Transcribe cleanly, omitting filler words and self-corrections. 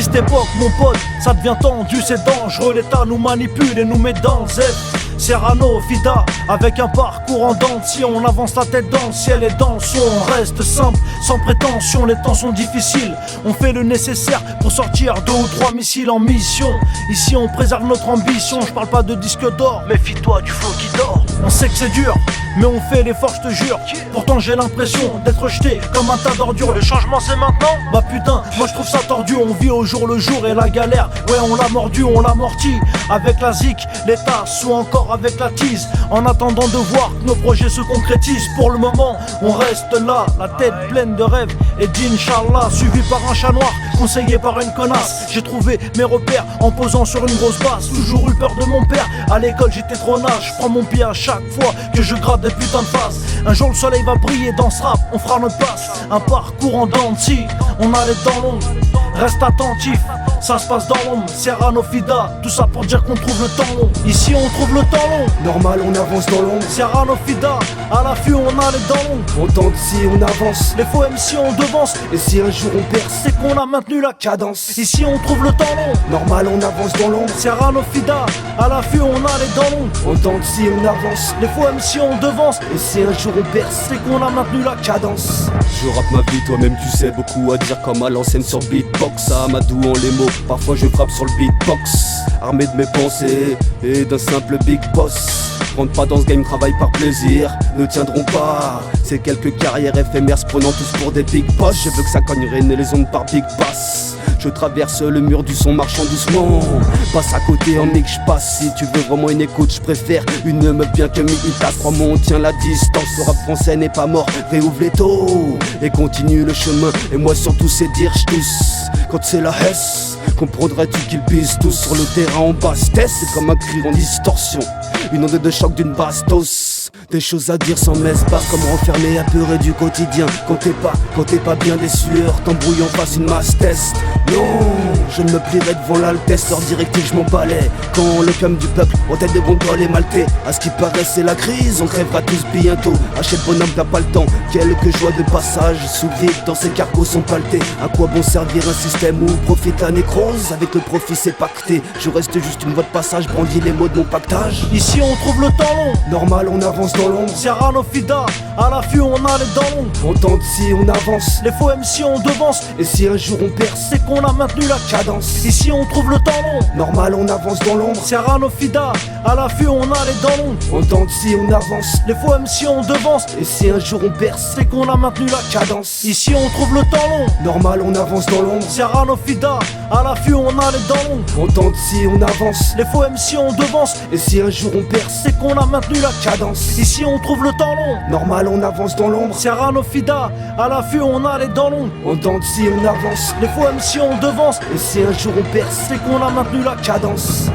Triste époque mon pote, ça devient tendu, c'est dangereux. L'état nous manipule et nous met dans le Z. Serrano, Fida, avec un parcours en dents de scie. On avance la tête dans le ciel et dans le son. On reste simple, sans prétention, les temps sont difficiles. On fait le nécessaire pour sortir 2 ou 3 missiles en mission. Ici on préserve notre ambition, je parle pas de disque d'or, méfie-toi du flot qui dort. On sait que c'est dur, mais on fait l'effort, je te jure. Pourtant j'ai l'impression d'être jeté comme un tas d'ordures. Le changement c'est maintenant? Bah putain, moi je trouve ça tordu. On vit au jour le jour et la galère, ouais on l'a mordu, on l'a amorti. Avec la zik, l'état soit encore avec la tease. En attendant de voir que nos projets se concrétisent. Pour le moment, on reste là, la tête pleine de rêves et d'Inch'Allah. Suivi par un chat noir, conseillé par une connasse. J'ai trouvé mes repères en posant sur une grosse basse. Toujours eu peur de mon père, à l'école j'étais trop nage. Je prends mon pied à chaque fois que je gratte des putains de faces. Un jour le soleil va briller dans ce rap, on fera notre place. Un parcours en dents de scie, on a les dents longues. Reste attentif, ça se passe dans l'ombre. Serrano, Fida, tout ça pour dire qu'on trouve le temps long. Ici on trouve le temps long. Normal, on avance dans l'ombre. Serrano, Fida, à l'affût on a les dents longues. On tente si on avance. Les faux MC on devance. Et si un jour on perce, c'est qu'on a maintenu la cadence. Ici on trouve le temps long. Normal, on avance dans l'ombre. Serrano, Fida, à l'affût on a les dents longues. On tente si on avance. Les faux MC on devance. Et si un jour on perce, c'est qu'on a maintenu la cadence. Je rappe ma vie, toi-même tu sais, beaucoup à dire comme à l'ancienne sur beatbox. Amadou en les mots, parfois je frappe sur le beatbox. Armé de mes pensées et d'un simple big boss. Rentre pas dans ce game, travaille par plaisir, ne tiendront pas. Ces quelques carrières éphémères se prenant tous pour des big boss. Je veux que ça cogne et les ondes par big bass. Je traverse le mur du son marchant doucement. Passe à côté en mix, je passe. Si tu veux vraiment une écoute, je préfère une meuf bien que une tasse. Crois-moi, on tient la distance. Le rap français n'est pas mort, réouvre les taux et continue le chemin. Et moi surtout c'est dire j'tousse. Quand c'est la hesse, comprendrais-tu qu'ils pisent tous sur le terrain en basse test. C'est comme un cri en distorsion, une onde de choc d'une bastos. Des choses à dire sans messe basse, comme renfermer apeuré du quotidien. Quand t'es pas bien des sueurs, t'embrouilles en face une masse test. Non, je ne me plierai devant l'altesse, leur directive je m'en balais. Quand l'opium du peuple, en tête de gondole et maltais. À ce qui paraît c'est la crise, on crèvera tous bientôt. Achète bonhomme, t'as pas le temps, quelques joies de passage. Sous vide dans ces cargos sont paletés. À quoi bon servir un système où profite la nécrose? Avec le profit c'est pacté, je reste juste une voie de passage, brandis les mots de mon pactage. Ici on trouve le temps long. Normal, on avance dans l'ombre. Serrano, Fida, à l'affût on a les dents longues. On tente si on avance. Les faux MC on devance. Et si un jour on perce, c'est qu'on a maintenu la cadence. Ici on trouve le temps long. Normal, on avance dans l'ombre. Serrano, Fida, à l'affût on a les dents longues. On tente si on avance. Les faux MC on devance. Et si un jour on perce, c'est qu'on a maintenu la cadence. Ici on trouve le temps long. Normal, on avance dans l'ombre. Serrano, Fida, à l'affût on a les dents longues. On tente si on avance. Les faux MC on devance. Et si un jour on perce, c'est qu'on a maintenu la cadence. Ici on trouve le temps long. Normal, on avance dans l'ombre. Serrano, Fida, à l'affût on a les dents longues. On tente si on avance. Les faux MC on devance. Et si un jour on perce, c'est qu'on a maintenu la cadence.